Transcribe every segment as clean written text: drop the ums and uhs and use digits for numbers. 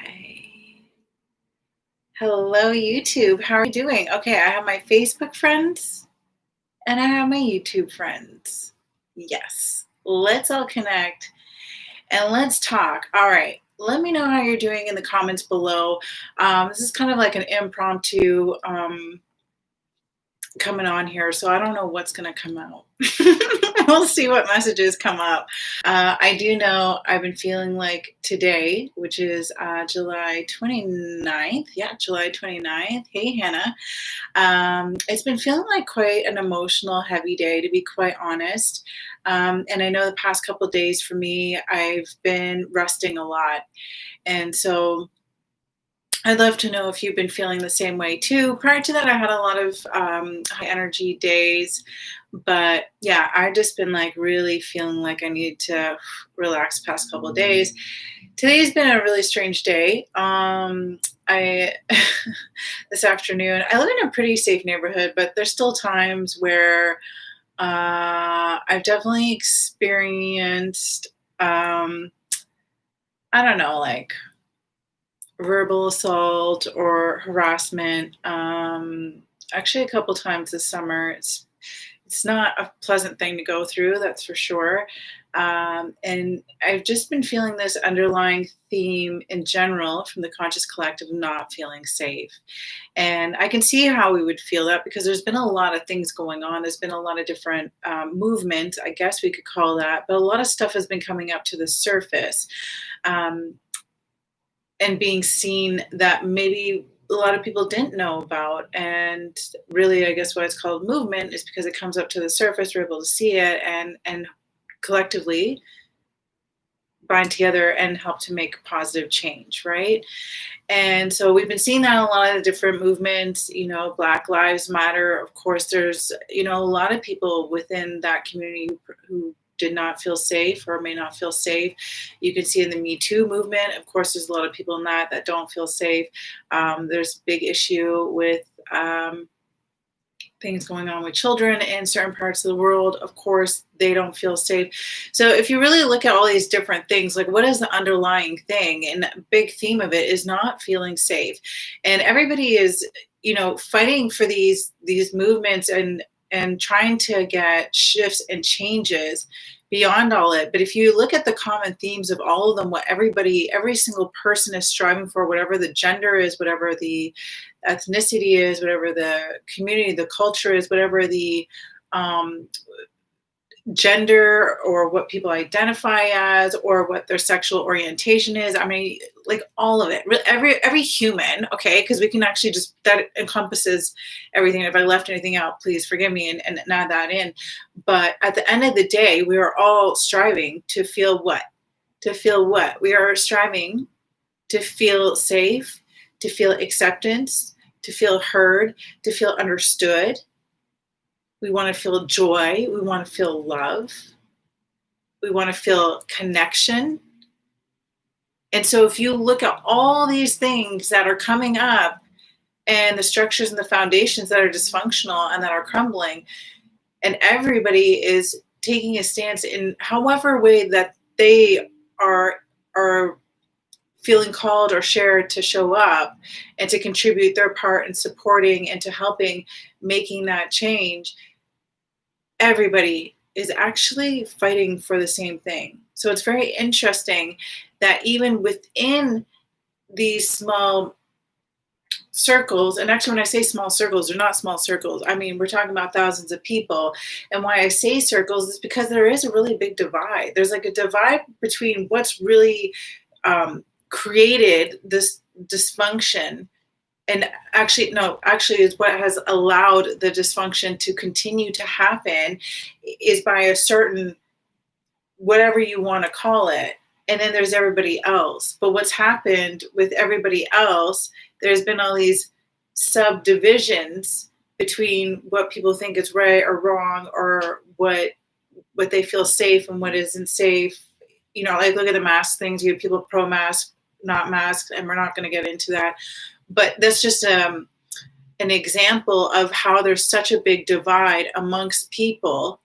Okay. Hello, YouTube. How are you doing? Okay, I have my Facebook friends and I have my YouTube friends. Yes. Let's all connect and let's talk. All right. Let me know how you're doing in the comments below. This is kind of like an impromptu coming on here, so I don't know what's going to come out. We'll see what messages come up. I do know I've been feeling like today, which is July 29th. Yeah, July 29th. Hey, Hannah. It's been feeling like quite an emotional, heavy day, to be quite honest. And I know the past couple of days for me, I've been resting a lot. And so I'd love to know if you've been feeling the same way too. Prior to that, I had a lot of high energy days, but yeah, I've just been like really feeling like I need to relax the past couple of days. Today's been a really strange day. I this afternoon, I live in a pretty safe neighborhood, but there's still times where I've definitely experienced, I don't know, like verbal assault or harassment. Actually, a couple times this summer. It's not a pleasant thing to go through, that's for sure. And I've just been feeling this underlying theme in general from the conscious collective of not feeling safe. And I can see how we would feel that because there's been a lot of things going on. There's been a lot of different movement, I guess we could call that, but a lot of stuff has been coming up to the surface. Um, and being seen that maybe a lot of people didn't know about. And really, I guess why it's called movement is because it comes up to the surface. We're able to see it and collectively bind together and help to make positive change, right? And so we've been seeing that in a lot of different movements, Black Lives Matter. Of course, there's, a lot of people within that community who did not feel safe or may not feel safe. You can see in the Me Too movement, of course, there's a lot of people in that don't feel safe. There's a big issue with things going on with children in certain parts of the world. Of course, they don't feel safe. So if you really look at all these different things, like what is the underlying thing? And a big theme of it is not feeling safe. And everybody is, fighting for these movements and trying to get shifts and changes beyond all it. But if you look at the common themes of all of them, what every single person is striving for, whatever the gender is, whatever the ethnicity is, whatever the community, the culture is, whatever the gender or what people identify as or what their sexual orientation is. I mean, like all of it, every human, okay, because we can actually just, that encompasses everything. If I left anything out, please forgive me and add that in. But at the end of the day, we are all striving to feel what? To feel what? We are striving to feel safe, to feel acceptance, to feel heard, to feel understood. We want to feel joy. We want to feel love. We want to feel connection. And so if you look at all these things that are coming up and the structures and the foundations that are dysfunctional and that are crumbling, and everybody is taking a stance in however way that they are feeling called or shared to show up and to contribute their part in supporting and to helping making that change, everybody is actually fighting for the same thing. So it's very interesting that even within these small circles, and actually when I say small circles, they're not small circles. I mean, we're talking about thousands of people. And why I say circles is because there is a really big divide. There's like a divide between what's really created this dysfunction, and actually is what has allowed the dysfunction to continue to happen is by a certain, whatever you want to call it. And then there's everybody else. But what's happened with everybody else, there's been all these subdivisions between what people think is right or wrong, or what they feel safe and what isn't safe. Like look at the mask things. You have people pro-mask, not masked, and we're not going to get into that. But that's just an example of how there's such a big divide amongst people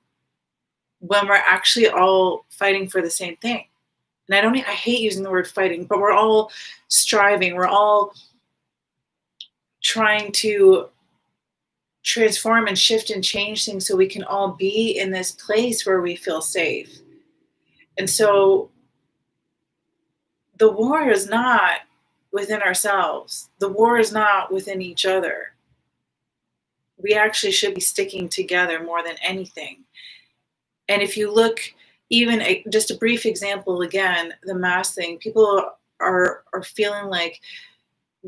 when we're actually all fighting for the same thing. And I hate using the word fighting, but we're all striving. We're all trying to transform and shift and change things so we can all be in this place where we feel safe. And so the war is not within ourselves. The war is not within each other. We actually should be sticking together more than anything. And if you look, even just a brief example again, the mask thing, people are feeling like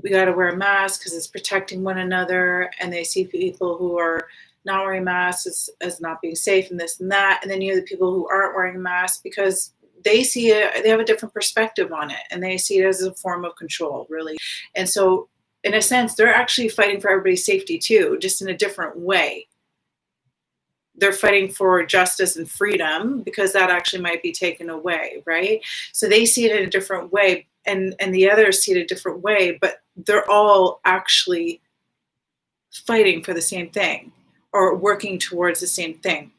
we got to wear a mask because it's protecting one another, and they see people who are not wearing masks as not being safe and this and that. And then you have the people who aren't wearing masks because they see it, they have a different perspective on it, and they see it as a form of control, really. And so, in a sense, they're actually fighting for everybody's safety too, just in a different way. They're fighting for justice and freedom because that actually might be taken away, right? So they see it in a different way, and the others see it a different way, but they're all actually fighting for the same thing or working towards the same thing.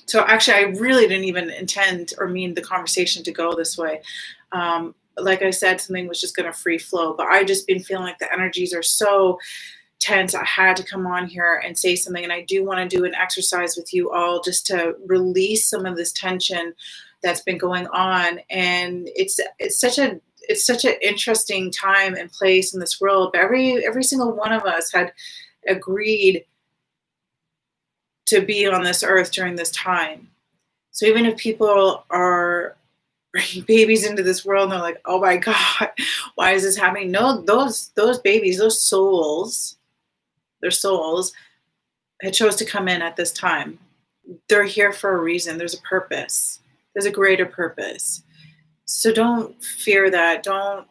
So actually, I really didn't even intend or mean the conversation to go this way. Like I said, something was just going to free flow, but I just been feeling like the energies are so tense. I had to come on here and say something, and I do want to do an exercise with you all just to release some of this tension that's been going on. And it's such an interesting time and place in this world. But every single one of us had agreed to be on this earth during this time. So even if people are bringing babies into this world and they're like, oh my God, why is this happening? No, those babies, those souls, their souls had chose to come in at this time. They're here for a reason. There's a purpose. There's a greater purpose. So don't fear that. Don't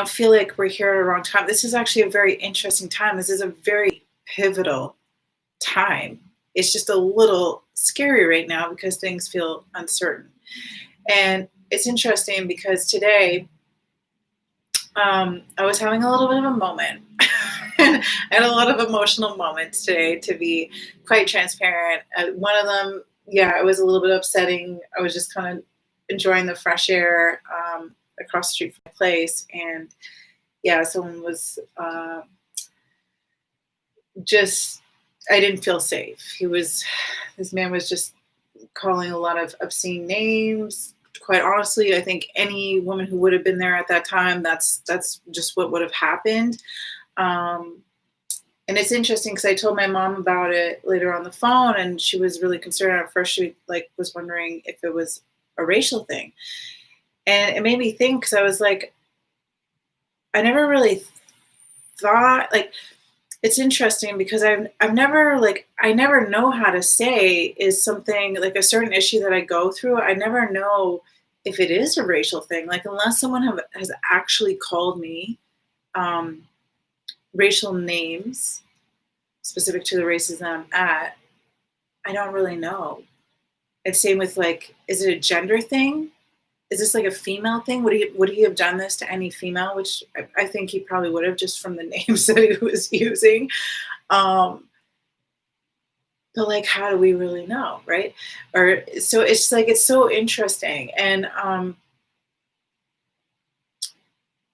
feel like we're here at a wrong time. This is actually a very interesting time. This is a very pivotal time. It's just a little scary right now because things feel uncertain. And it's interesting because today I was having a little bit of a moment. I had a lot of emotional moments today, to be quite transparent. One of them, yeah, it was a little bit upsetting. I was just kind of enjoying the fresh air across the street from my place. And yeah, someone was I didn't feel safe. This man was just calling a lot of obscene names. Quite honestly, I think any woman who would have been there at that time, that's just what would have happened. And it's interesting because I told my mom about it later on the phone, and she was really concerned. At first, she was wondering if it was a racial thing, and it made me think, because I was like, I never really thought, it's interesting because I've never, I never know how to say, is something like a certain issue that I go through, I never know if it is a racial thing, unless someone has actually called me racial names specific to the races that I'm at. I don't really know. And same with is it a gender thing? Is this a female thing? Would he have done this to any female? Which I think he probably would have, just from the names that he was using. But how do we really know, right? Or so it's it's so interesting. And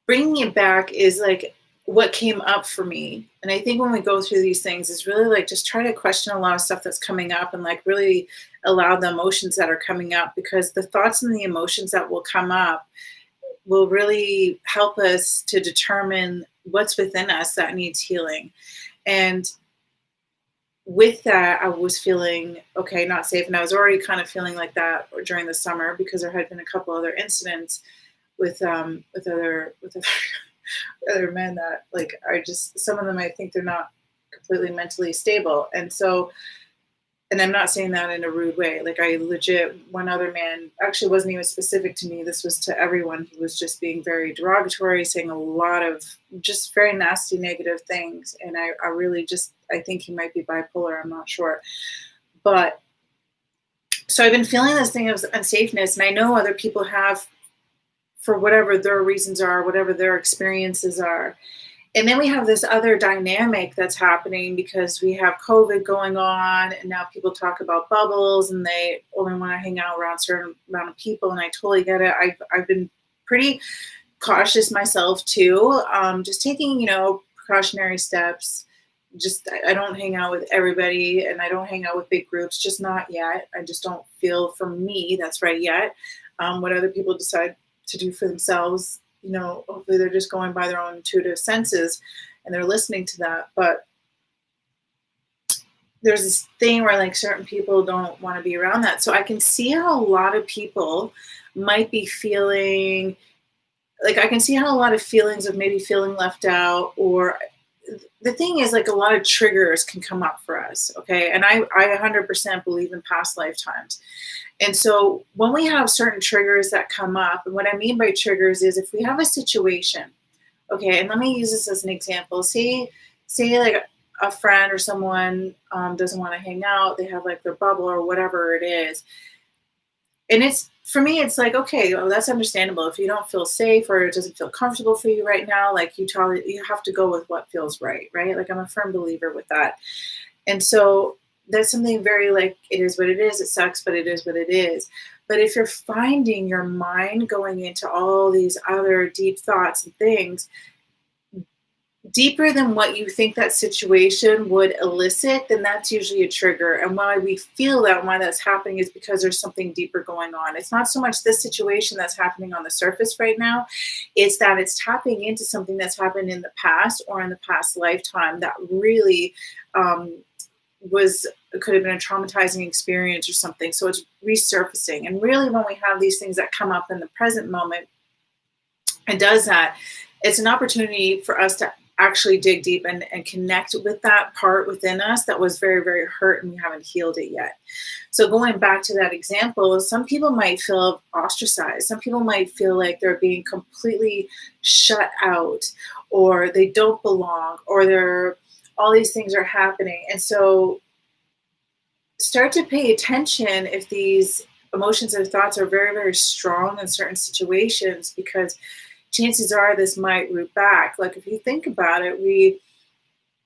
bringing it back is what came up for me. And I think when we go through these things, is really just try to question a lot of stuff that's coming up, and really allow the emotions that are coming up, because the thoughts and the emotions that will come up will really help us to determine what's within us that needs healing. And with that, I was feeling, okay, not safe. And I was already kind of feeling like that during the summer, because there had been a couple other incidents with other men that are just, some of them, I think they're not completely mentally stable. And so, and I'm not saying that in a rude way. I legit, one other man, actually wasn't even specific to me. This was to everyone. He was just being very derogatory, saying a lot of just very nasty, negative things. And I really just, I think he might be bipolar. I'm not sure. But so I've been feeling this thing of unsafeness, and I know other people have, for whatever their reasons are, whatever their experiences are. And then we have this other dynamic that's happening because we have COVID going on, and now people talk about bubbles, and they only want to hang out around a certain amount of people. And I totally get it. I've been pretty cautious myself too. Just taking, precautionary steps. Just I don't hang out with everybody, and I don't hang out with big groups. Just not yet. I just don't feel for me that's right yet. What other people decide to do for themselves, hopefully they're just going by their own intuitive senses and they're listening to that. But there's this thing where like certain people don't want to be around that. So I can see how a lot of people might be feeling like I can see how a lot of feelings of maybe feeling left out, or the thing is like a lot of triggers can come up for us. Okay. And I 100% believe in past lifetimes. And so when we have certain triggers that come up, and what I mean by triggers is if we have a situation, okay, and let me use this as an example. Say like a friend or someone doesn't want to hang out, they have like their bubble or whatever it is. And it's for me, it's like, okay, well, that's understandable. If you don't feel safe or it doesn't feel comfortable for you right now, like you have to go with what feels right, right? Like I'm a firm believer with that. And so that's something very like, it is what it is. It sucks, but it is what it is. But if you're finding your mind going into all these other deep thoughts and things, deeper than what you think that situation would elicit, then that's usually a trigger. And why we feel that and why that's happening is because there's something deeper going on. It's not so much this situation that's happening on the surface right now. It's that it's tapping into something that's happened in the past or in the past lifetime that really could have been a traumatizing experience or something. So it's resurfacing. And really when we have these things that come up in the present moment, it does that. It's an opportunity for us to actually dig deep and connect with that part within us that was very, very hurt and we haven't healed it yet. So going back to that example, some people might feel ostracized. Some people might feel like they're being completely shut out, or they don't belong, or all these things are happening. And so start to pay attention if these emotions or thoughts are very, very strong in certain situations, because chances are this might root back. Like if you think about it,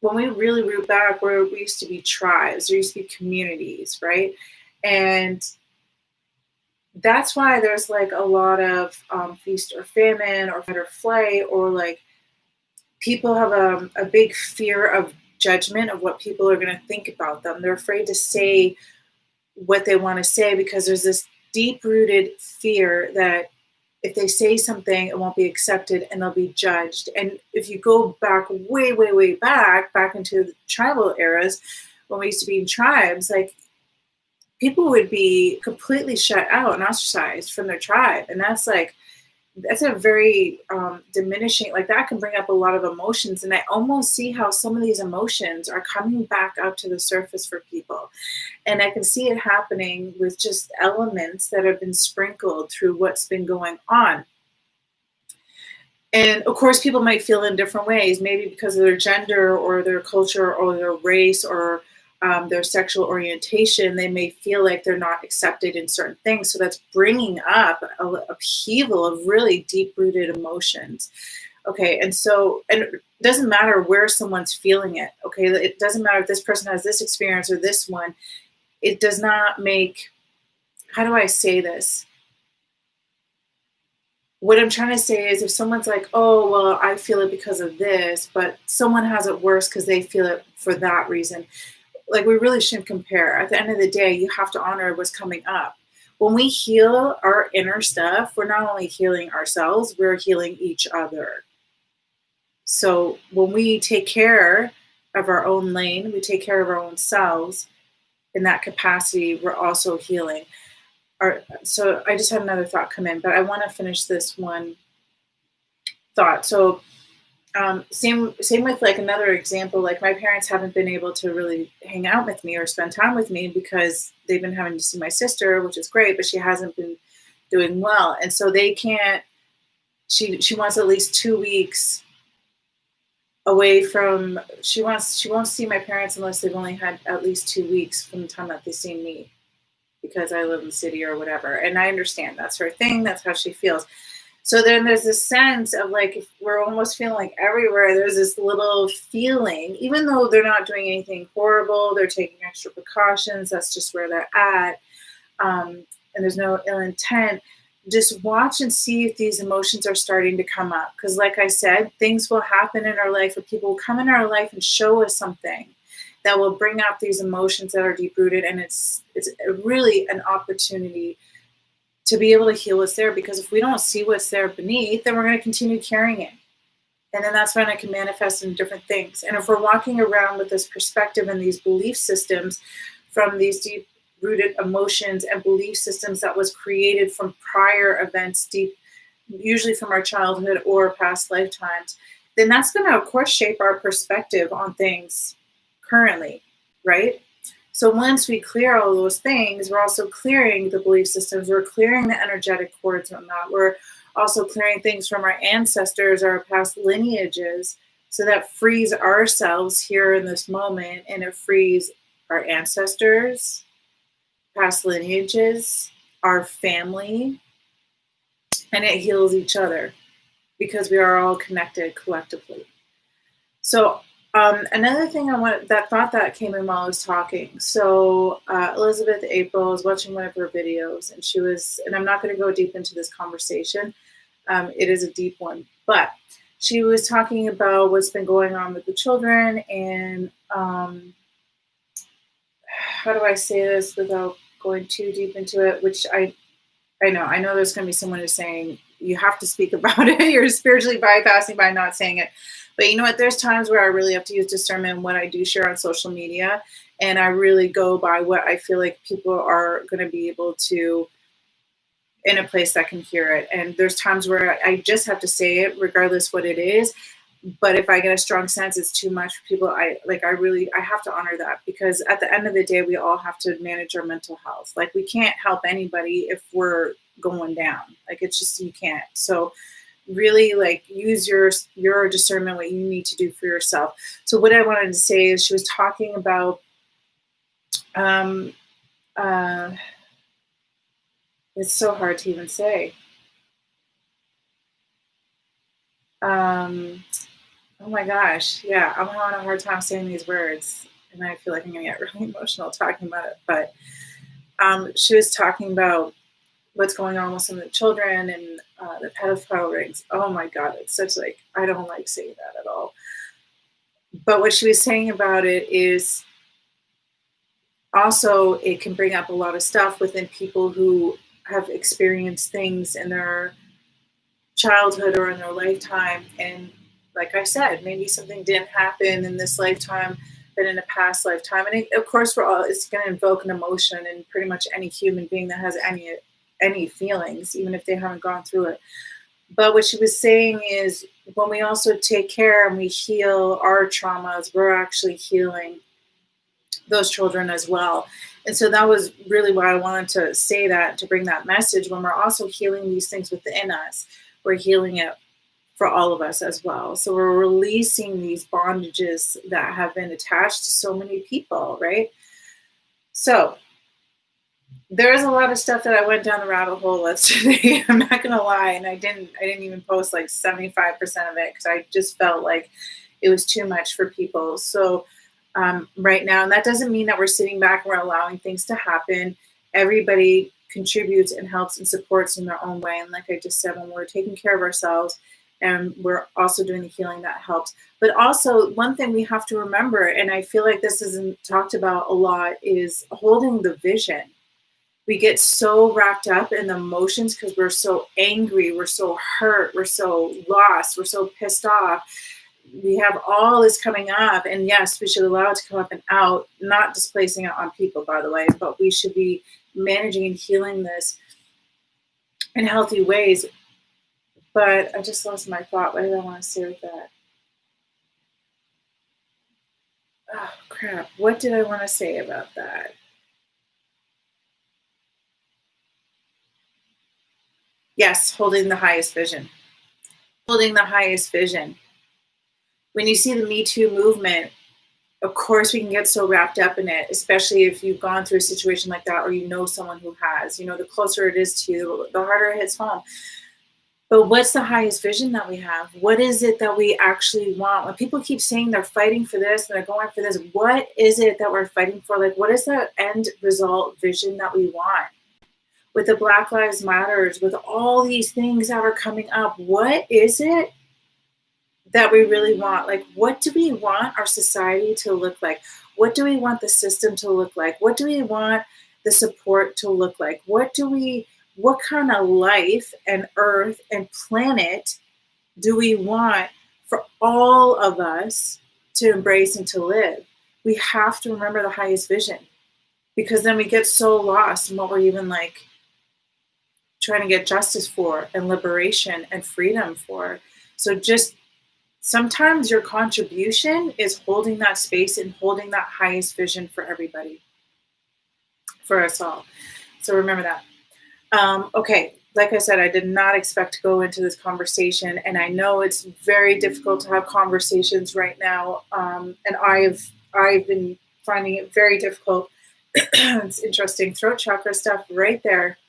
when we really root back, where we used to be tribes, there used to be communities, right? And that's why there's like a lot of feast or famine or fight or flight, or like people have a big fear of judgment of what people are going to think about them. They're afraid to say what they want to say because there's this deep-rooted fear that if they say something, it won't be accepted and they'll be judged. And if you go back way, way, way back into the tribal eras, when we used to be in tribes, like people would be completely shut out and ostracized from their tribe. And that's a very diminishing, like that can bring up a lot of emotions. And I almost see how some of these emotions are coming back up to the surface for people. And I can see it happening with just elements that have been sprinkled through what's been going on. And of course, people might feel in different ways, maybe because of their gender or their culture or their race or their sexual orientation. They may feel like they're not accepted in certain things. So that's bringing up an upheaval of really deep-rooted emotions. Okay, and it doesn't matter where someone's feeling it. Okay, it doesn't matter if this person has this experience or this one. It does not make, how do I say this? What I'm trying to say is if someone's like, oh, well, I feel it because of this, but someone has it worse because they feel it for that reason. Like we really shouldn't compare. At the end of the day, you have to honor what's coming up. When we heal our inner stuff, we're not only healing ourselves, we're healing each other. So when we take care of our own lane, we take care of our own selves, in that capacity, we're also healing. So I just had another thought come in, but I want to finish this one thought. So same with like another example, like my parents haven't been able to really hang out with me or spend time with me because they've been having to see my sister, which is great, but she hasn't been doing well. And so they can't, she wants at least 2 weeks away from, she won't see my parents unless they've only had at least 2 weeks from the time that they've seen me, because I live in the city or whatever. And I understand that's her thing. That's how she feels. So then there's this sense of like, if we're almost feeling like everywhere, there's this little feeling, even though they're not doing anything horrible, they're taking extra precautions, that's just where they're at. And there's no ill intent. Just watch and see if these emotions are starting to come up. Because, like I said, things will happen in our life, or people will come in our life and show us something that will bring up these emotions that are deep rooted. And it's really an opportunity to be able to heal what's there. Because if we don't see what's there beneath, then we're going to continue carrying it. And then that's when it can manifest in different things. And if we're walking around with this perspective and these belief systems from these deep rooted emotions and belief systems that was created from prior events, deep, usually from our childhood or past lifetimes, then that's going to, of course, shape our perspective on things currently, right? So once we clear all those things, we're also clearing the belief systems, we're clearing the energetic cords and that. We're also clearing things from our ancestors, our past lineages, so that frees ourselves here in this moment, and it frees our ancestors, past lineages, our family, and it heals each other because we are all connected collectively. So another thing that came in while I was talking. So Elizabeth April was watching one of her videos, and she was, and I'm not going to go deep into this conversation. It is a deep one, but she was talking about what's been going on with the children, and how do I say this without going too deep into it, which I know there's going to be someone who's saying you have to speak about it. You're spiritually bypassing by not saying it. But you know what? There's times where I really have to use discernment when I do share on social media, and I really go by what I feel like people are going to be able to, in a place that can hear it. And there's times where I just have to say it regardless what it is. But if I get a strong sense it's too much for people, I have to honor that, because at the end of the day, we all have to manage our mental health. Like, we can't help anybody if we're going down. Like, it's just, you can't. So really, like, use your discernment, what you need to do for yourself. So what I wanted to say is, she was talking about it's so hard to even say. Oh my gosh, yeah, I'm having a hard time saying these words, and I feel like I'm gonna get really emotional talking about it. But she was talking about what's going on with some of the children and the pedophile rings. Oh my God, it's such, like, I don't like saying that at all. But what she was saying about it is also it can bring up a lot of stuff within people who have experienced things in their childhood or in their lifetime. And like I said, maybe something didn't happen in this lifetime, but in a past lifetime. And of course, it's going to invoke an emotion in pretty much any human being that has any feelings, even if they haven't gone through it. But what she was saying is, when we also take care and we heal our traumas, we're actually healing those children as well. And so that was really why I wanted to say that, to bring that message. When we're also healing these things within us, we're healing it for all of us as well. So we're releasing these bondages that have been attached to so many people, right? So there's a lot of stuff that I went down the rabbit hole with today. I'm not gonna lie, and I didn't even post like 75% of it, because I just felt like it was too much for people. So right now, and that doesn't mean that we're sitting back and we're allowing things to happen. Everybody contributes and helps and supports in their own way. And like I just said, when we're taking care of ourselves and we're also doing the healing, that helps. But also, one thing we have to remember, and I feel like this isn't talked about a lot, is holding the vision. We get so wrapped up in the emotions because we're so angry, we're so hurt, we're so lost, we're so pissed off. We have all this coming up, and yes, we should allow it to come up and out, not displacing it on people, by the way, but we should be managing and healing this in healthy ways. But I just lost my thought. What did I want to say with that? Oh, crap. What did I want to say about that? Yes, holding the highest vision. Holding the highest vision. When you see the Me Too movement, of course we can get so wrapped up in it, especially if you've gone through a situation like that, or you know someone who has. You know, the closer it is to you, the harder it hits home. But what's the highest vision that we have? What is it that we actually want? When people keep saying they're fighting for this and they're going for this, what is it that we're fighting for? Like, what is the end result vision that we want? With the Black Lives Matters, with all these things that are coming up, what is it that we really want? Like, what do we want our society to look like? What do we want the system to look like? What do we want the support to look like? What kind of life and earth and planet do we want for all of us to embrace and to live? We have to remember the highest vision, because then we get so lost in what we're even like trying to get justice for and liberation and freedom for. So just sometimes your contribution is holding that space and holding that highest vision for everybody, for us all. So remember that. Okay, like I said, I did not expect to go into this conversation, and I know it's very difficult to have conversations right now, and I've been finding it very difficult. It's interesting. Throat chakra stuff right there,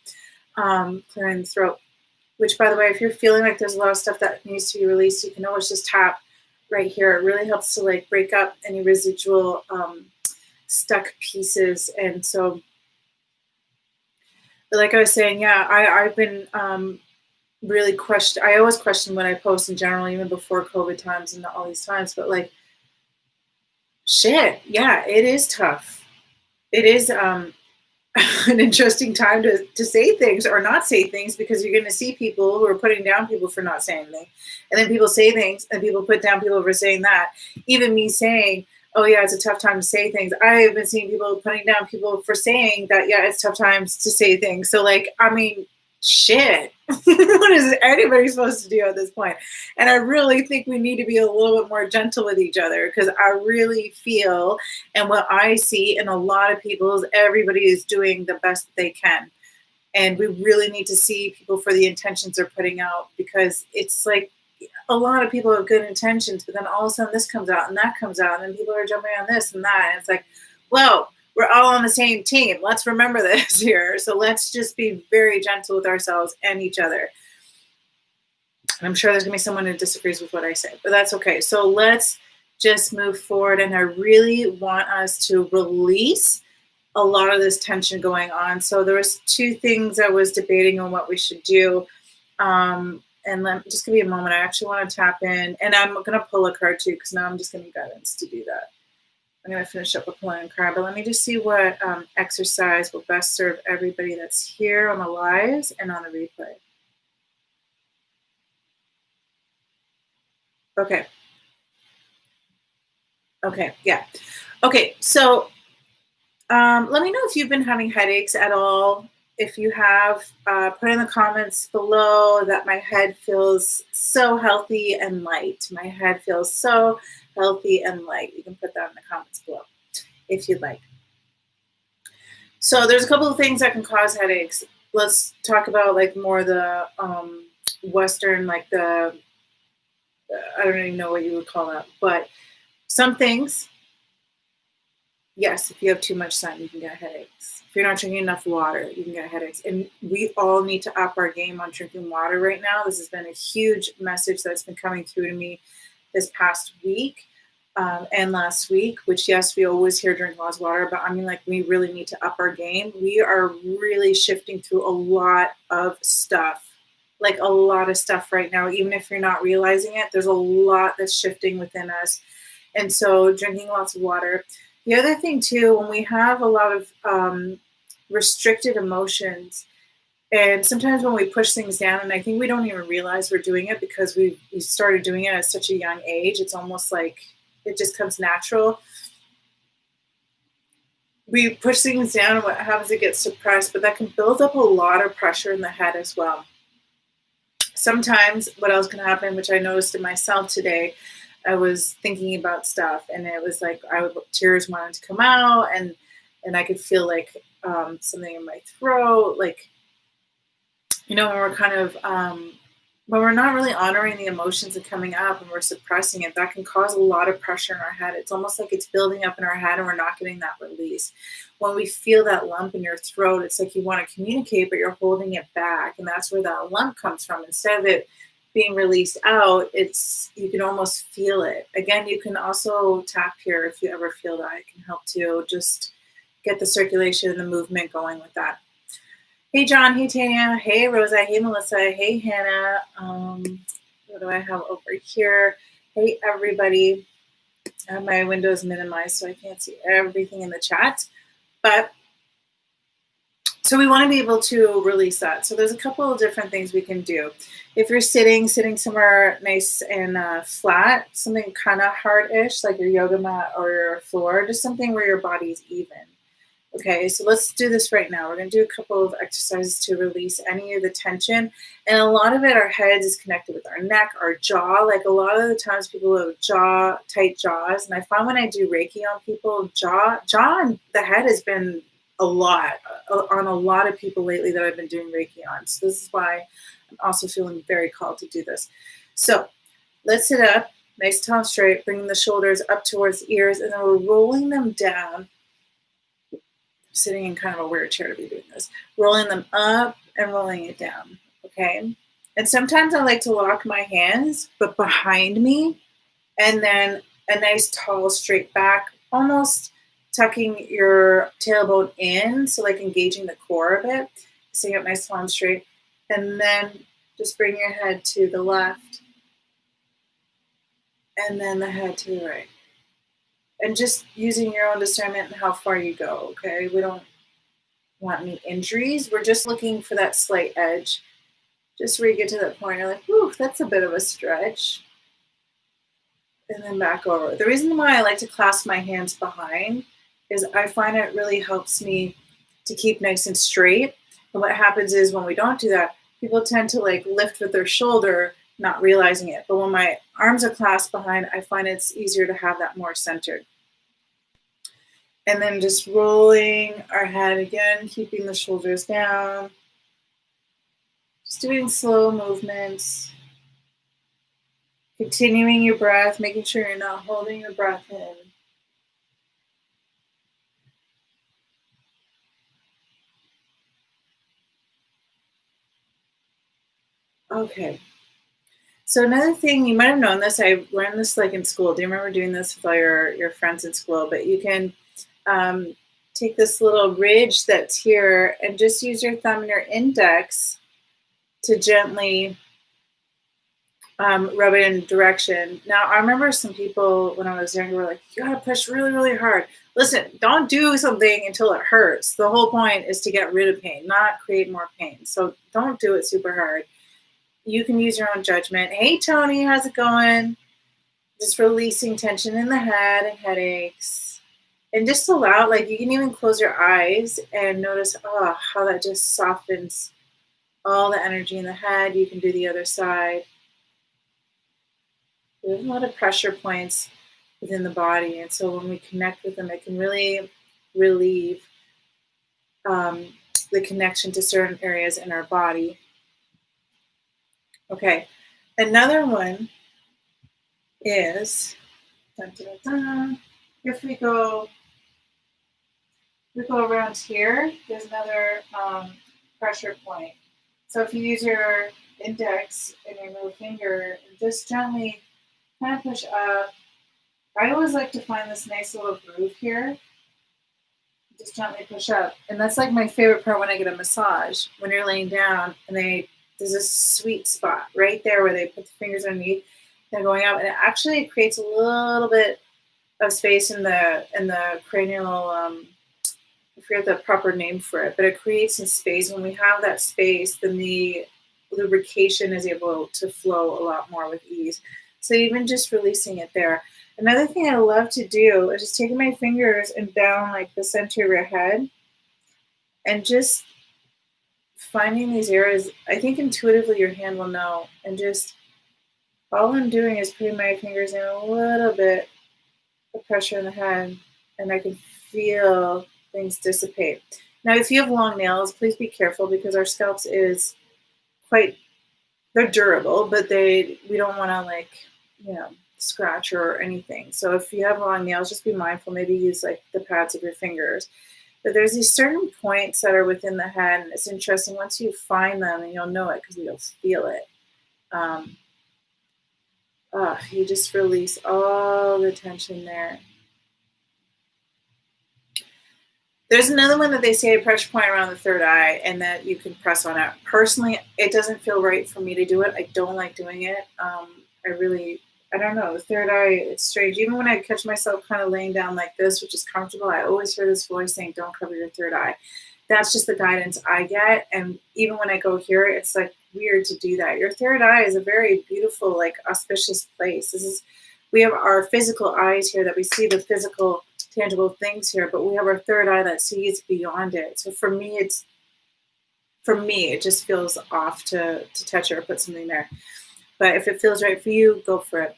clearing the throat. Which, by the way, if you're feeling like there's a lot of stuff that needs to be released, you can always just tap right here. It really helps to like break up any residual stuck pieces. And so, like I was saying, yeah, I've been really questioned. I always question what I post in general, even before COVID times and all these times. But like, shit, yeah, it is tough. It is an interesting time to say things or not say things, because you're going to see people who are putting down people for not saying anything. And then people say things and people put down people for saying that. Even me saying, oh yeah, it's a tough time to say things, I have been seeing people putting down people for saying that, yeah, it's tough times to say things. So like, I mean, shit, what is anybody supposed to do at this point? And I really think we need to be a little bit more gentle with each other, because I really feel, and what I see in a lot of people is everybody is doing the best they can. And we really need to see people for the intentions they're putting out, because it's like a lot of people have good intentions, but then all of a sudden this comes out and that comes out, and then people are jumping on this and that. And it's like, whoa, we're all on the same team. Let's remember this here. So let's just be very gentle with ourselves and each other. And I'm sure there's going to be someone who disagrees with what I say, but that's okay. So let's just move forward. And I really want us to release a lot of this tension going on. So there was two things I was debating on what we should do. And just give me a moment. I actually want to tap in, and I'm going to pull a card too, because now I'm just going to guidance to do that. I'm going to finish up with pulling a card, but let me just see what exercise will best serve everybody that's here on the lives and on the replay. Okay. Okay, yeah. Okay, so let me know if you've been having headaches at all. If you have, put in the comments below that my head feels so healthy and light. My head feels so healthy and light. You can put that in the comments below if you'd like. So there's a couple of things that can cause headaches. Let's talk about like more the Western, like the, I don't even know what you would call that, but some things, yes, if you have too much sun, you can get headaches. If you're not drinking enough water, you can get headaches. And we all need to up our game on drinking water right now. This has been a huge message that's been coming through to me this past week and last week, which, yes, we always hear drink lots of water, but I mean, like, we really need to up our game. We are really shifting through a lot of stuff, like a lot of stuff right now. Even if you're not realizing it, there's a lot that's shifting within us. And so drinking lots of water. The other thing too, when we have a lot of restricted emotions, and sometimes when we push things down, and I think we don't even realize we're doing it because we started doing it at such a young age, it's almost like it just comes natural. We push things down, and what happens, it gets suppressed, but that can build up a lot of pressure in the head as well. Sometimes what else can happen, which I noticed in myself today, I was thinking about stuff, and it was like tears wanted to come out, and I could feel like something in my throat, like, you know, when we're kind of But we're not really honoring the emotions that coming up and we're suppressing it. That can cause a lot of pressure in our head. It's almost like it's building up in our head and we're not getting that release. When we feel that lump in your throat, it's like you want to communicate, but you're holding it back. And that's where that lump comes from. Instead of it being released out, it's you can almost feel it. Again, you can also tap here if you ever feel that. It can help to just get the circulation and the movement going with that. Hey, John. Hey, Tanya. Hey, Rosa. Hey, Melissa. Hey, Hannah. What do I have over here? Hey, everybody. I have my windows minimized so I can't see everything in the chat. But so we want to be able to release that. So there's a couple of different things we can do. If you're sitting somewhere nice and flat, something kind of hard-ish, like your yoga mat or your floor, just something where your body's even. Okay, so let's do this right now. We're going to do a couple of exercises to release any of the tension. And a lot of it, our heads is connected with our neck, our jaw. Like a lot of the times people have tight jaws. And I find when I do Reiki on people, jaw and the head has been a lot on a lot of people lately that I've been doing Reiki on. So this is why I'm also feeling very called to do this. So let's sit up, nice, tall, and straight, bringing the shoulders up towards the ears, and then we're rolling them down. Sitting in kind of a weird chair to be doing this, rolling them up and rolling it down. Okay. And sometimes I like to lock my hands, but behind me, and then a nice tall straight back, almost tucking your tailbone in. So like engaging the core a bit, sitting up nice, tall, and straight. And then just bring your head to the left and then the head to the right. And just using your own discernment and how far you go, okay? We don't want any injuries. We're just looking for that slight edge. Just where you get to that point, you're like, whew, that's a bit of a stretch. And then back over. The reason why I like to clasp my hands behind is I find it really helps me to keep nice and straight. And what happens is when we don't do that, people tend to like lift with their shoulder, not realizing it. But when my arms are clasped behind, I find it's easier to have that more centered. And then just rolling our head again, keeping the shoulders down. Just doing slow movements. Continuing your breath, making sure you're not holding your breath in. Okay. So another thing, you might have known this, I learned this like in school. Do you remember doing this with all your friends in school? But you can take this little ridge that's here and just use your thumb and your index to gently rub it in direction. Now, I remember some people when I was younger were like, you gotta push really, really hard. Listen, don't do something until it hurts. The whole point is to get rid of pain, not create more pain. So don't do it super hard. You can use your own judgment. Hey, Tony, how's it going? Just releasing tension in the head and headaches. And just allow, like, you can even close your eyes and notice, oh, how that just softens all the energy in the head. You can do the other side. There's a lot of pressure points within the body. And so when we connect with them, it can really relieve the connection to certain areas in our body. Okay, another one is, if we go around here, there's another pressure point. So if you use your index and your middle finger, just gently kind of push up. I always like to find this nice little groove here. Just gently push up. And that's like my favorite part when I get a massage, when you're laying down and there's a sweet spot right there where they put the fingers underneath, they're going up, and it actually creates a little bit of space in the cranial, I forget the proper name for it, but it creates some space. When we have that space, then the lubrication is able to flow a lot more with ease. So even just releasing it there. Another thing I love to do is just taking my fingers and down like the center of your head and just finding these areas. I think intuitively your hand will know. And just all I'm doing is putting my fingers in a little bit of pressure in the head, and I can feel things dissipate. Now, if you have long nails, please be careful because our scalps is quite they're durable, but we don't want to like, you know, scratch or anything. So if you have long nails, just be mindful. Maybe use like the pads of your fingers. But there's these certain points that are within the head, and it's interesting once you find them, and you'll know it because you'll feel it. Um, you just release all the tension there. There's another one that they say a pressure point around the third eye and that you can press on it. Personally, it doesn't feel right for me to do it. I don't like doing it. I don't know. The third eye, it's strange. Even when I catch myself kind of laying down like this, which is comfortable, I always hear this voice saying, don't cover your third eye. That's just the guidance I get. And even when I go here, it's like weird to do that. Your third eye is a very beautiful, like auspicious place. We have our physical eyes here that we see the physical tangible things here, but we have our third eye that sees beyond it. So for me, it just feels off to touch it or put something there. But if it feels right for you, go for it.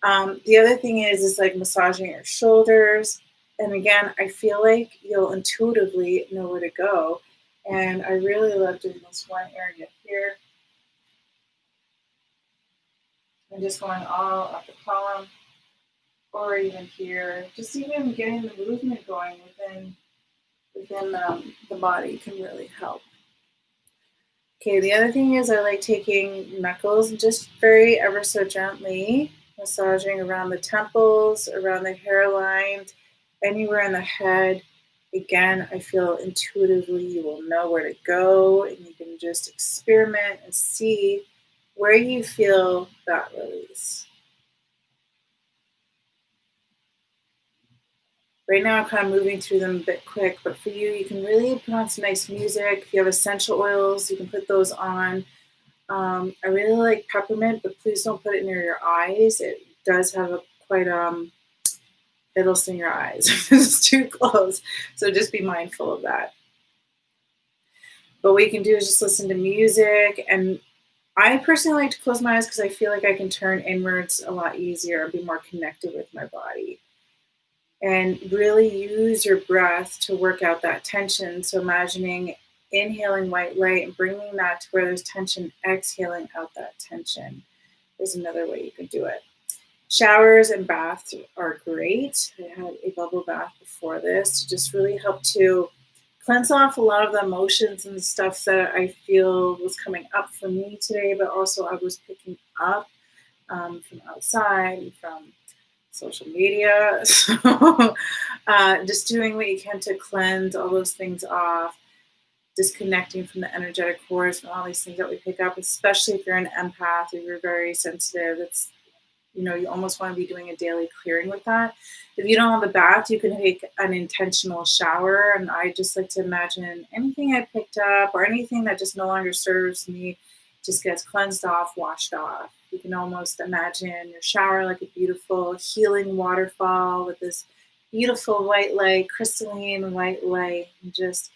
The other thing is like massaging your shoulders. And again, I feel like you'll intuitively know where to go. And I really love doing this one area here. And just going all up the column, or even here, just even getting the movement going within the body can really help. Okay, the other thing is I like taking knuckles and just very ever so gently massaging around the temples, around the hairline, anywhere in the head. Again, I feel intuitively you will know where to go, and you can just experiment and see where you feel that release. Right now, I'm kind of moving through them a bit quick, but for you, you can really put on some nice music. If you have essential oils, you can put those on. I really like peppermint, but please don't put it near your eyes. It does have a quite it'll sting your eyes if it's too close. So just be mindful of that. But what you can do is just listen to music. And I personally like to close my eyes because I feel like I can turn inwards a lot easier and be more connected with my body. And really use your breath to work out that tension. So imagining inhaling white light and bringing that to where there's tension, exhaling out that tension is another way you can do it. Showers and baths are great. I had a bubble bath before this to just really help to cleanse off a lot of the emotions and stuff that I feel was coming up for me today, but also I was picking up from outside and from social media. So just doing what you can to cleanse all those things off, disconnecting from the energetic cords and all these things that we pick up, especially if you're an empath or you're very sensitive. It's, you almost want to be doing a daily clearing with that. If you don't have a bath, you can take an intentional shower. And I just like to imagine anything I picked up or anything that just no longer serves me just gets cleansed off, washed off. You can almost imagine your shower like a beautiful healing waterfall with this beautiful white light, crystalline white light, and just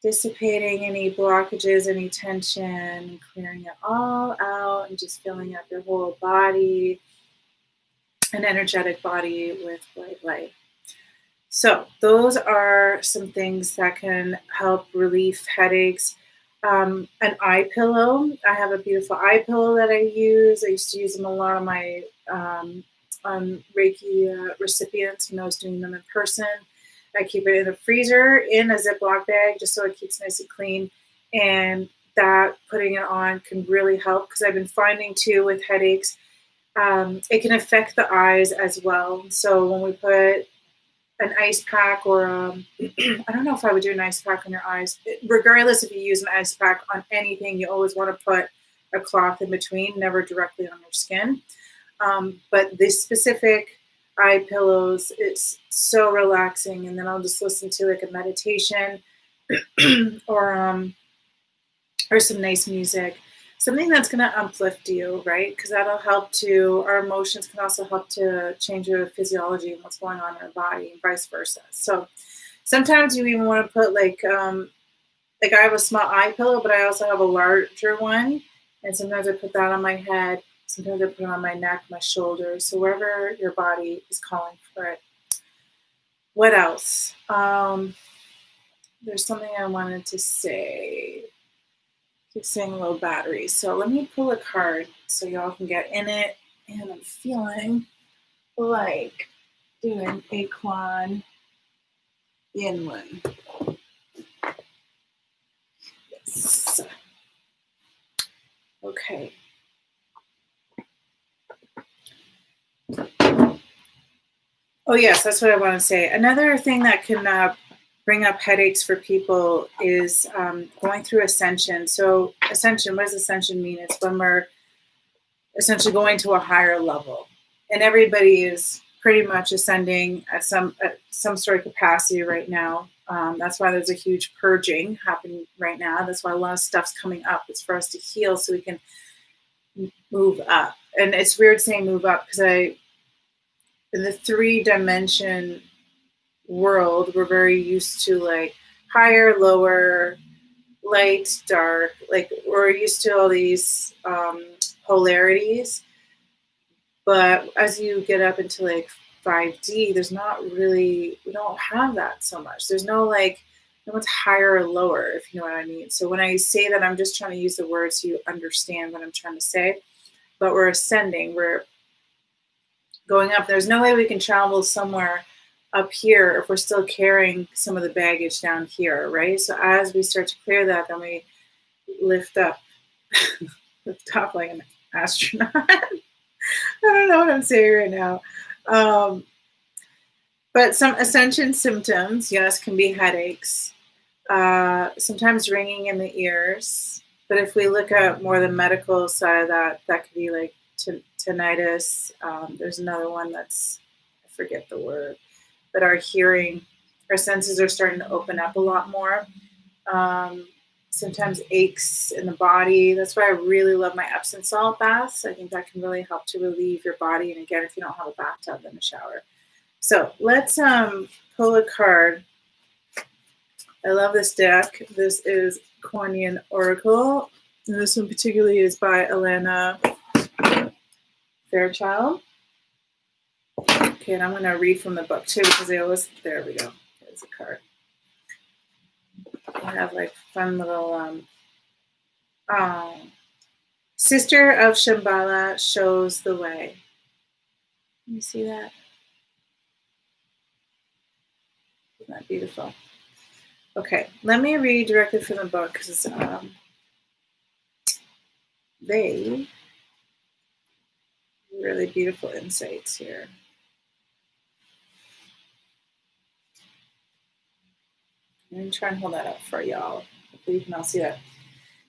dissipating any blockages, any tension, and clearing it all out and just filling up your whole body, an energetic body with white light. So those are some things that can help relieve headaches. An eye pillow. I have a beautiful eye pillow that I use. I used to use them a lot on my Reiki recipients when I was doing them in person. I keep it in the freezer in a Ziploc bag just so it keeps nice and clean. And that putting it on can really help because I've been finding too with headaches, it can affect the eyes as well. So when we put an ice pack or I don't know if I would do an ice pack on your eyes. Regardless if you use an ice pack on anything, you always want to put a cloth in between, never directly on your skin. But this specific eye pillows, it's so relaxing. And then I'll just listen to like a meditation or some nice music. Something that's going to uplift you, right? Because that'll help to, our emotions can also help to change your physiology and what's going on in our body and vice versa. So sometimes you even want to put like I have a small eye pillow, but I also have a larger one. And sometimes I put that on my head. Sometimes I put it on my neck, my shoulders. So wherever your body is calling for it. What else? There's something I wanted to say. Keep saying low battery. So let me pull a card so y'all can get in it. And I'm feeling like doing a Kuan Yin one. Yes. Okay. Oh, yes, that's what I want to say. Another thing that can bring up headaches for people is going through ascension. So, ascension, what does ascension mean? It's when we're essentially going to a higher level, and everybody is pretty much ascending at some sort of capacity right now. That's why there's a huge purging happening right now. That's why a lot of stuff's coming up. It's for us to heal so we can move up. And it's weird saying move up because in the 3-dimension world, we're very used to like higher, lower, light, dark. Like we're used to all these polarities. But as you get up into like 5D, there's not really, we don't have that so much. There's no like, no one's higher or lower, if you know what I mean. So when I say that, I'm just trying to use the words so you understand what I'm trying to say. But we're ascending, we're going up. There's no way we can travel somewhere up here if we're still carrying some of the baggage down here, right? So as we start to clear that, then we lift up, lift up like an astronaut. I don't know what I'm saying right now. But some ascension symptoms, yes, can be headaches, sometimes ringing in the ears. But if we look at more the medical side of that, that could be like tinnitus. There's another one that's, I forget the word, but our hearing, our senses are starting to open up a lot more. Sometimes aches in the body. That's why I really love my Epsom salt baths. I think that can really help to relieve your body. And again, if you don't have a bathtub, then a shower. So let's pull a card. I love this deck. This is Kuan Yin Oracle. And this one particularly is by Alana Fairchild. Okay, and I'm going to read from the book too because they always, there we go. There's a card. I have like fun little Sister of Shambhala shows the way. Can you see that? Isn't that beautiful? Okay, let me read directly from the book because they really beautiful insights here. I'm going to try and hold that up for y'all. Hopefully you can all see that.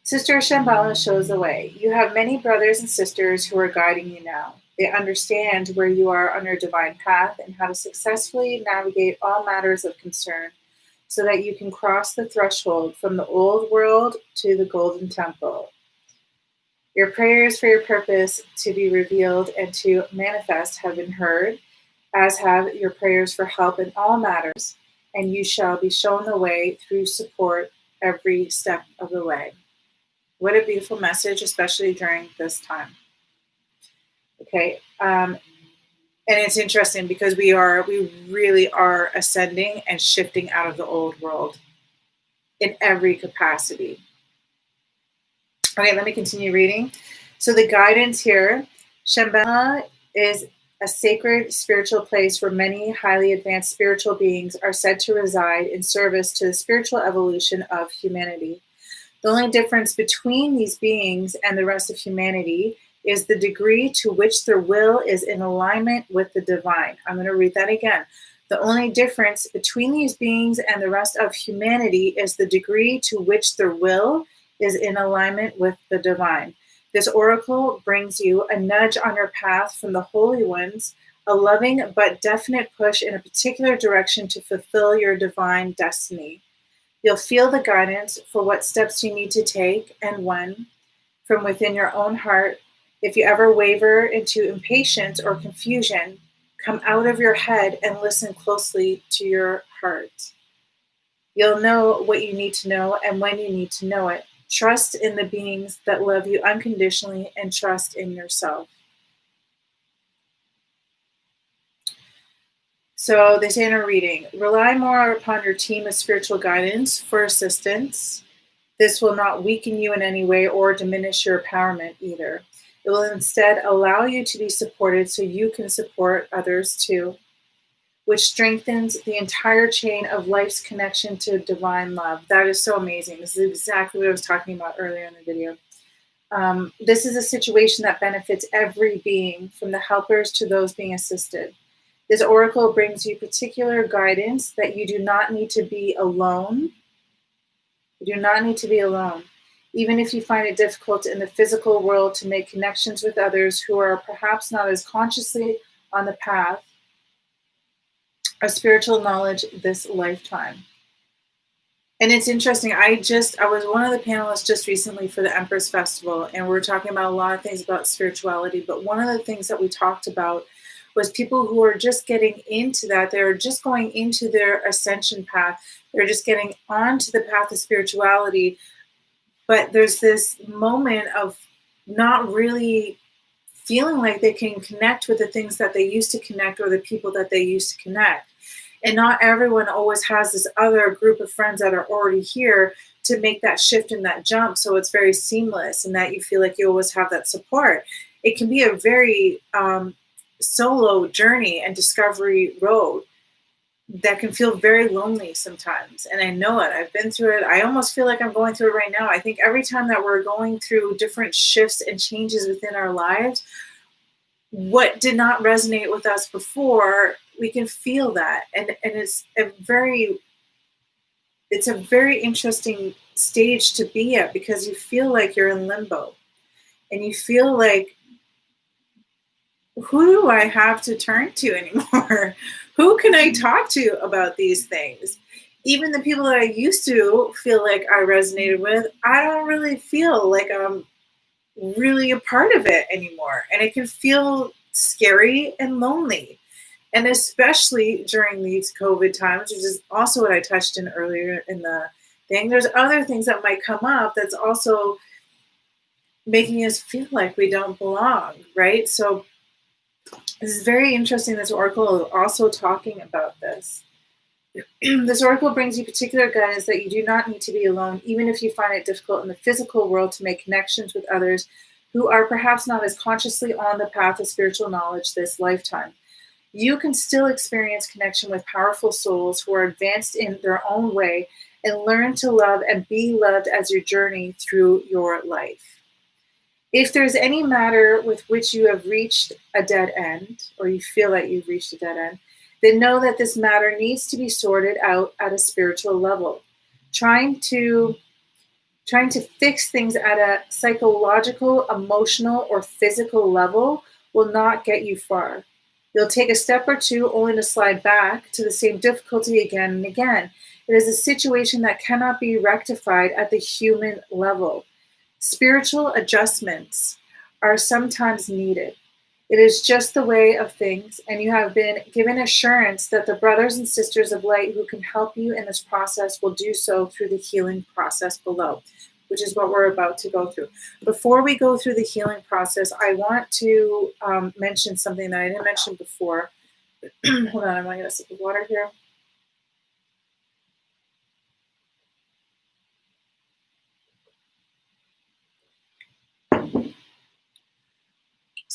Sister Shambhala shows the way. You have many brothers and sisters who are guiding you now. They understand where you are on your divine path and how to successfully navigate all matters of concern so that you can cross the threshold from the old world to the golden temple. Your prayers for your purpose to be revealed and to manifest have been heard, as have your prayers for help in all matters, and you shall be shown the way through support every step of the way. What a beautiful message, especially during this time. Okay, and it's interesting because we really are ascending and shifting out of the old world in every capacity. Okay, let me continue reading. So the guidance here, Shambhala is a sacred spiritual place where many highly advanced spiritual beings are said to reside in service to the spiritual evolution of humanity. The only difference between these beings and the rest of humanity is the degree to which their will is in alignment with the divine. I'm going to read that again. The only difference between these beings and the rest of humanity is the degree to which their will is in alignment with the divine. This oracle brings you a nudge on your path from the holy ones, a loving but definite push in a particular direction to fulfill your divine destiny. You'll feel the guidance for what steps you need to take and when, from within your own heart. If you ever waver into impatience or confusion, come out of your head and listen closely to your heart. You'll know what you need to know and when you need to know it. Trust in the beings that love you unconditionally and trust in yourself. So they say in our reading, rely more upon your team of spiritual guidance for assistance. This will not weaken you in any way or diminish your empowerment either. It will instead allow you to be supported so you can support others too, which strengthens the entire chain of life's connection to divine love. That is so amazing. This is exactly what I was talking about earlier in the video. This is a situation that benefits every being, from the helpers to those being assisted. This oracle brings you particular guidance that you do not need to be alone. You do not need to be alone. Even if you find it difficult in the physical world to make connections with others who are perhaps not as consciously on the path of spiritual knowledge this lifetime. And it's interesting. I was one of the panelists just recently for the Empress Festival, and we were talking about a lot of things about spirituality. But one of the things that we talked about was people who are just getting into that. They're just going into their ascension path. They're just getting onto the path of spirituality. But there's this moment of not really feeling like they can connect with the things that they used to connect or the people that they used to connect. And not everyone always has this other group of friends that are already here to make that shift and that jump. So it's very seamless and that you feel like you always have that support. It can be a very solo journey and discovery road that can feel very lonely sometimes. And I know it. I've been through it. I almost feel like I'm going through it right now. I think every time that we're going through different shifts and changes within our lives, what did not resonate with us before, we can feel that. And it's a very interesting stage to be at, because you feel like you're in limbo and you feel like, who do I have to turn to anymore? Who can I talk to about these things? Even the people that I used to feel like I resonated with, I don't really feel like I'm really a part of it anymore. And it can feel scary and lonely. And especially during these COVID times, which is also what I touched in earlier in the thing, there's other things that might come up that's also making us feel like we don't belong, right? So this is very interesting. This oracle is also talking about this. This oracle brings you particular guidance that you do not need to be alone, even if you find it difficult in the physical world to make connections with others who are perhaps not as consciously on the path of spiritual knowledge this lifetime. You can still experience connection with powerful souls who are advanced in their own way and learn to love and be loved as you journey through your life. If there's any matter with which you have reached a dead end, or you feel that you've reached a dead end, then know that this matter needs to be sorted out at a spiritual level. Trying to fix things at a psychological, emotional, or physical level will not get you far. You'll take a step or two only to slide back to the same difficulty again and again. It is a situation that cannot be rectified at the human level. Spiritual adjustments are sometimes needed. It is just the way of things, and you have been given assurance that the brothers and sisters of light who can help you in this process will do so through the healing process below, which is what we're about to go through. Before we go through the healing process, I want to mention something that I didn't mention before. Hold on, I'm going to get a sip of water here.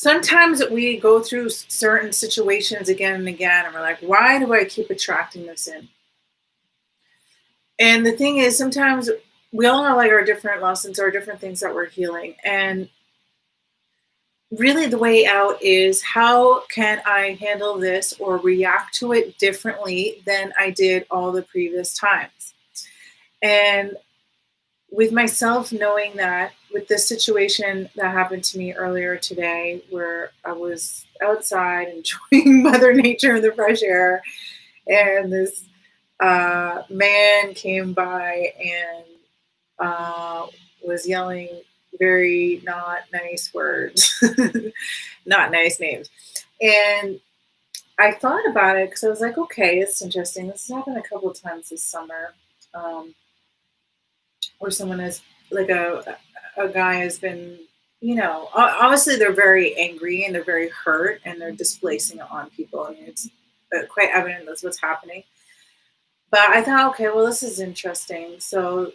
Sometimes we go through certain situations again and again, and we're like, why do I keep attracting this in? And the thing is, sometimes we all have like our different lessons or different things that we're healing. And really the way out is, how can I handle this or react to it differently than I did all the previous times? And with myself knowing that, with this situation that happened to me earlier today, where I was outside enjoying Mother Nature and the fresh air, and this man came by and was yelling very not nice words, not nice names. And I thought about it because I was like, okay, it's interesting. This has happened a couple of times this summer. Where someone is like a guy has been, obviously they're very angry and they're very hurt and they're displacing it on people. I mean, it's quite evident that's what's happening. But I thought, okay, well, this is interesting. So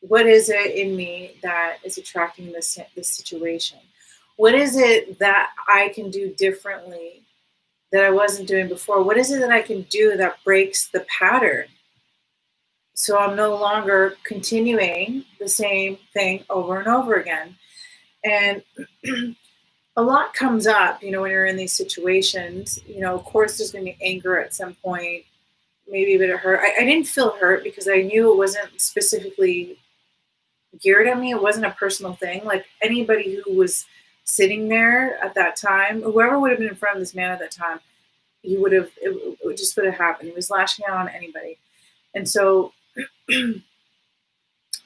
What is it in me that is attracting this situation? What is it that I can do differently that I wasn't doing before? What is it that I can do that breaks the pattern? So I'm no longer continuing the same thing over and over again. And a lot comes up, when you're in these situations. Of course, there's going to be anger at some point, maybe a bit of hurt. I didn't feel hurt because I knew it wasn't specifically geared at me. It wasn't a personal thing. Like anybody who was sitting there at that time, whoever would have been in front of this man at that time, it just would have happened. He was lashing out on anybody. And so I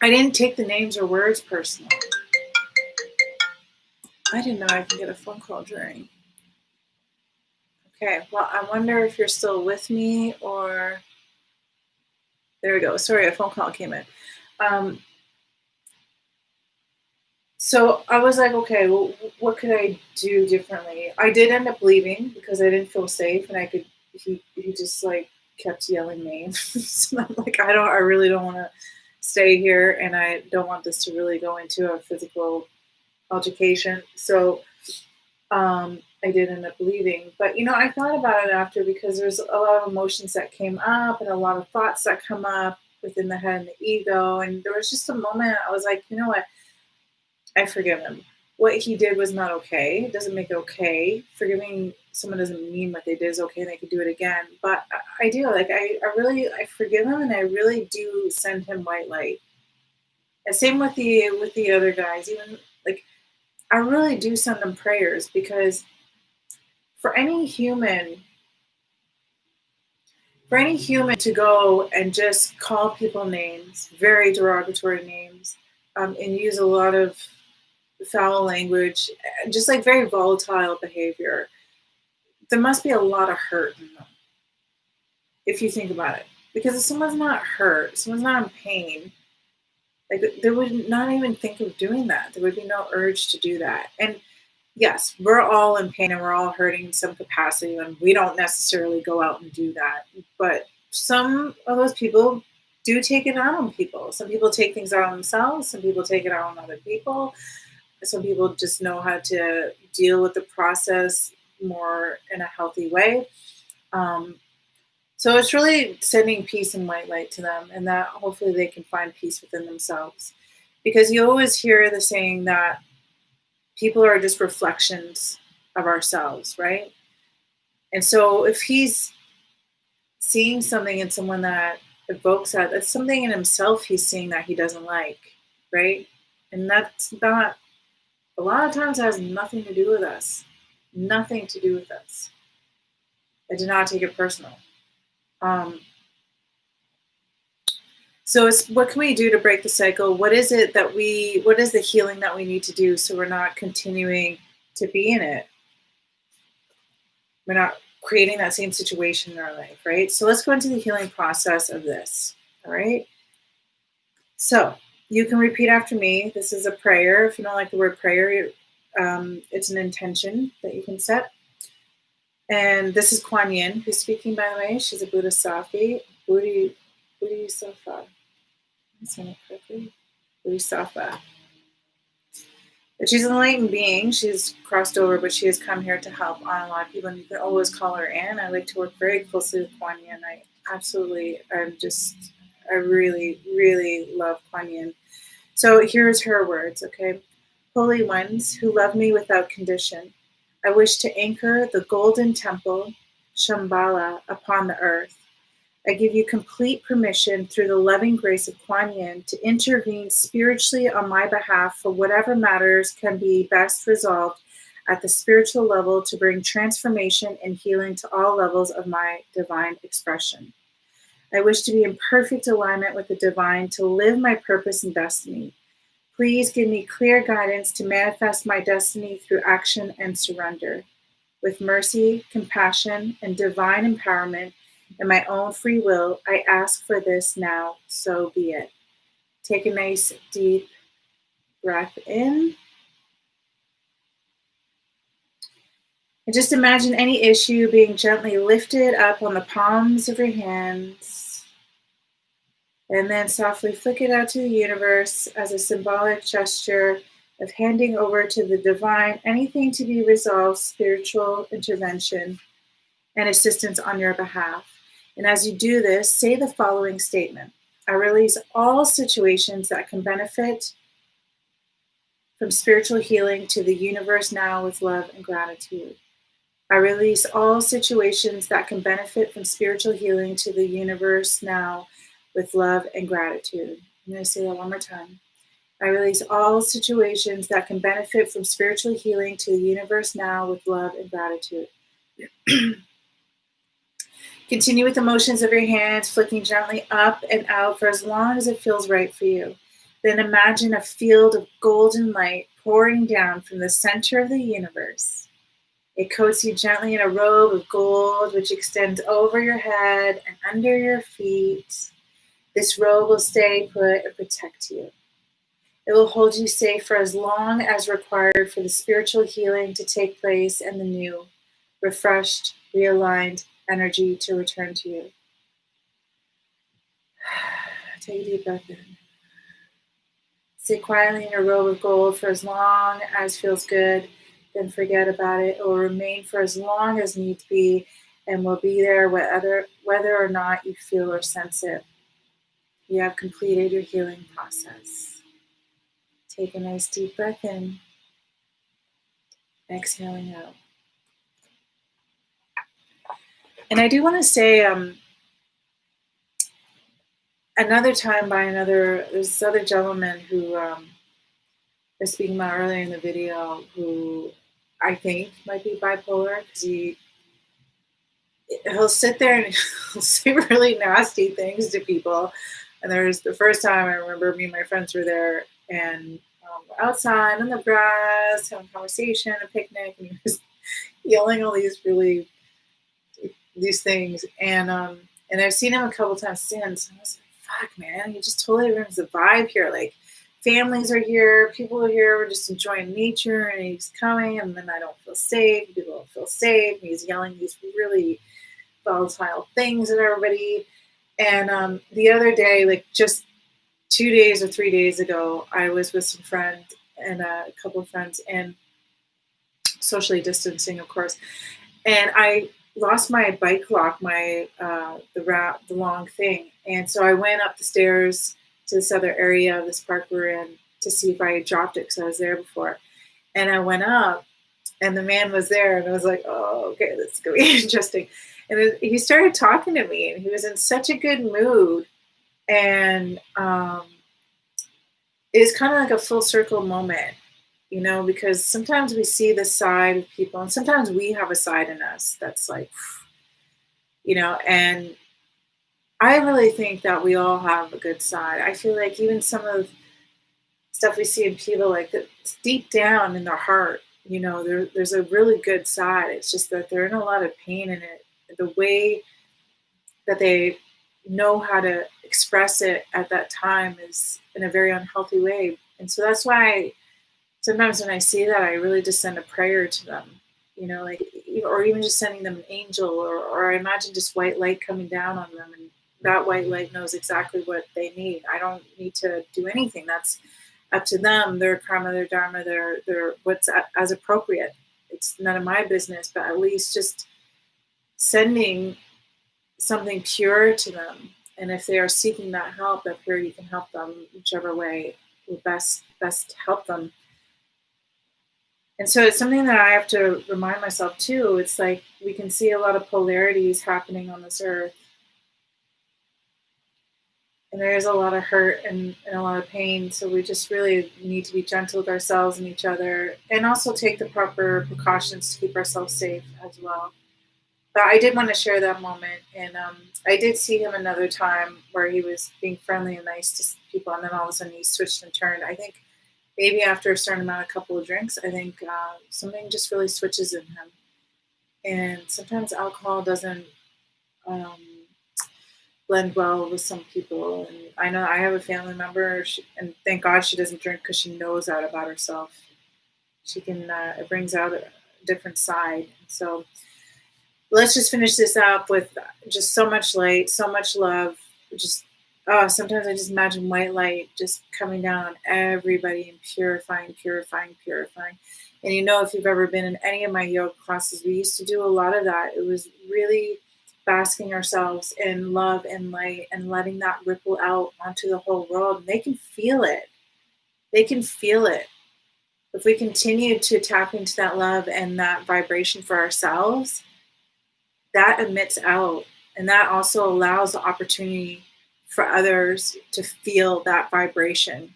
didn't take the names or words personally. I didn't know I could get a phone call during. Okay, well, I wonder if you're still with me or... There we go. Sorry, a phone call came in. So I was like, okay, well, what could I do differently? I did end up leaving because I didn't feel safe, and he just like kept yelling names. So I'm like, I really don't want to stay here, and I don't want this to really go into a physical altercation. So I did end up leaving. But I thought about it after, because there's a lot of emotions that came up and a lot of thoughts that come up within the head and the ego. And there was just a moment I was like, you know what? I forgive him. What he did was not okay. It doesn't make it okay. Forgiving someone doesn't mean what they did is okay and they can do it again. But I do. Like, I forgive him, and I really do send him white light. And same with the other guys. Even like, I really do send them prayers, because for any human to go and just call people names, very derogatory names, and use a lot of foul language, just like very volatile behavior, there must be a lot of hurt in them, if you think about it. Because if someone's not hurt, someone's not in pain, like, they would not even think of doing that. There would be no urge to do that. And yes, we're all in pain and we're all hurting in some capacity, and we don't necessarily go out and do that. But some of those people do take it out on people. Some people take things out on themselves. Some people take it out on other people. Some people just know how to deal with the process more in a healthy way. So it's really sending peace and white light to them, and that hopefully they can find peace within themselves. Because you always hear the saying that people are just reflections of ourselves, right? And so if he's seeing something in someone that evokes that's something in himself he's seeing that he doesn't like, right? And that's not... a lot of times it has nothing to do with us. Nothing to do with us. I did not take it personal. So it's, what can we do to break the cycle? What is the healing that we need to do so we're not continuing to be in it? We're not creating that same situation in our life, right? So let's go into the healing process of this, all right? So you can repeat after me. This is a prayer. If you don't like the word prayer, it's an intention that you can set. And this is Kuan Yin who's speaking, by the way. She's a Bodhisattva. Bodhisattva. Am I saying it correctly? Bodhisattva. But she's an enlightened being. She's crossed over, but she has come here to help on a lot of people. And you can always call her Anne. I like to work very closely with Kuan Yin. I really, really love Kuan Yin. So here's her words, okay? Holy ones who love me without condition, I wish to anchor the golden temple, Shambhala, upon the earth. I give you complete permission through the loving grace of Kuan Yin to intervene spiritually on my behalf for whatever matters can be best resolved at the spiritual level to bring transformation and healing to all levels of my divine expression. I wish to be in perfect alignment with the divine to live my purpose and destiny. Please give me clear guidance to manifest my destiny through action and surrender. With mercy, compassion, and divine empowerment and my own free will, I ask for this now, so be it. Take a nice deep breath in. And just imagine any issue being gently lifted up on the palms of your hands And then softly flick it out to the universe as a symbolic gesture of handing over to the divine anything to be resolved, spiritual intervention and assistance on your behalf. And as you do this, say the following statement: I release all situations that can benefit from spiritual healing to the universe now with love and gratitude. I release all situations that can benefit from spiritual healing to the universe now with love and gratitude. I'm going to say that one more time. I release all situations that can benefit from spiritual healing to the universe now with love and gratitude. Continue with the motions of your hands, flicking gently up and out for as long as it feels right for you. Then imagine a field of golden light pouring down from the center of the universe. It coats you gently in a robe of gold, which extends over your head and under your feet. This robe will stay put and protect you. It will hold you safe for as long as required for the spiritual healing to take place and the new, refreshed, realigned energy to return to you. Take a deep breath in. Sit quietly in your robe of gold for as long as feels good, then forget about it. It will remain for as long as needs be and will be there whether or not you feel or sense it. You have completed your healing process. Take a nice deep breath in, exhaling out. And I do want to say another time by there's this other gentleman who I was speaking about earlier in the video, who I think might be bipolar, because he'll sit there and he'll say really nasty things to people. And there's the first time I remember me and my friends were there, and we're outside in the grass having a conversation, a picnic, and he was yelling all these things. And I've seen him a couple times since. And I was like, fuck, man, he just totally ruins the vibe here. Like, families are here, people are here, we're just enjoying nature, and he's coming, and then I don't feel safe, people don't feel safe, and he's yelling these really volatile things at everybody. And the other day, like just 2 days or 3 days ago, I was with some friends and a couple of friends, and socially distancing, of course, and I lost my bike lock, the long thing, and so I went up the stairs to this other area of this park we're in to see if I had dropped it, because I was there before. And I went up, and the man was there, and I was like, oh, okay, this is going to be interesting. And he started talking to me, and he was in such a good mood. And it's kind of like a full circle moment, because sometimes we see the side of people, and sometimes we have a side in us that's like, and I really think that we all have a good side. I feel like even some of the stuff we see in people, like that, deep down in their heart, there's a really good side. It's just that they're in a lot of pain in it. The way that they know how to express it at that time is in a very unhealthy way. And so that's why sometimes when I see that, I really just send a prayer to them, or even just sending them an angel, or I imagine just white light coming down on them, and that white light knows exactly what they need. I don't need to do anything. That's up to them, their karma, their dharma, their what's as appropriate. It's none of my business, but at least just sending something pure to them. And if they are seeking that help, that pure, you can help them whichever way will best help them. And so it's something that I have to remind myself too. It's like we can see a lot of polarities happening on this earth. And there is a lot of hurt and a lot of pain. So we just really need to be gentle with ourselves and each other, and also take the proper precautions to keep ourselves safe as well. But I did want to share that moment. And I did see him another time where he was being friendly and nice to people. And then all of a sudden he switched and turned. I think maybe after a certain amount, a couple of drinks, I think something just really switches in him. And sometimes alcohol doesn't blend well with some people. And I know I have a family member, and thank God she doesn't drink, because she knows that about herself. She can, it brings out a different side. So let's just finish this up with just so much light, so much love. Just Oh, sometimes I just imagine white light just coming down on everybody and purifying, purifying, purifying. And if you've ever been in any of my yoga classes, we used to do a lot of that. It was really basking ourselves in love and light and letting that ripple out onto the whole world. And they can feel it. They can feel it. If we continue to tap into that love and that vibration for ourselves, that emits out. And that also allows the opportunity for others to feel that vibration.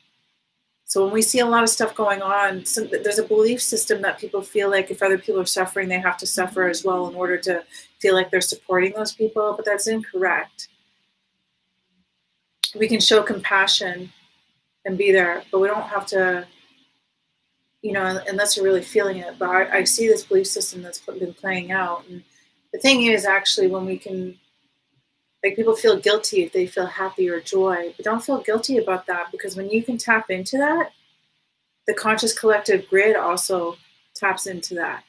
So when we see a lot of stuff going on, there's a belief system that people feel like if other people are suffering, they have to suffer as well in order to feel like they're supporting those people, but that's incorrect. We can show compassion and be there, but we don't have to, unless you're really feeling it. But I see this belief system that's been playing out. And the thing is, actually, when we can, like, people feel guilty if they feel happy or joy, but don't feel guilty about that, because when you can tap into that, the conscious collective grid also taps into that.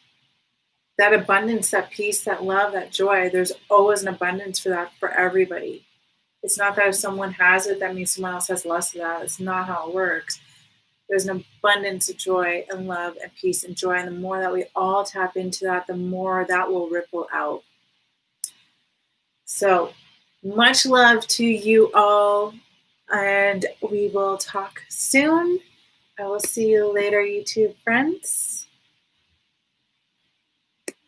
That abundance, that peace, that love, that joy, there's always an abundance for that for everybody. It's not that if someone has it, that means someone else has less of that. It's not how it works. There's an abundance of joy and love and peace and joy. And the more that we all tap into that, the more that will ripple out. So much love to you all. And we will talk soon. I will see you later, YouTube friends.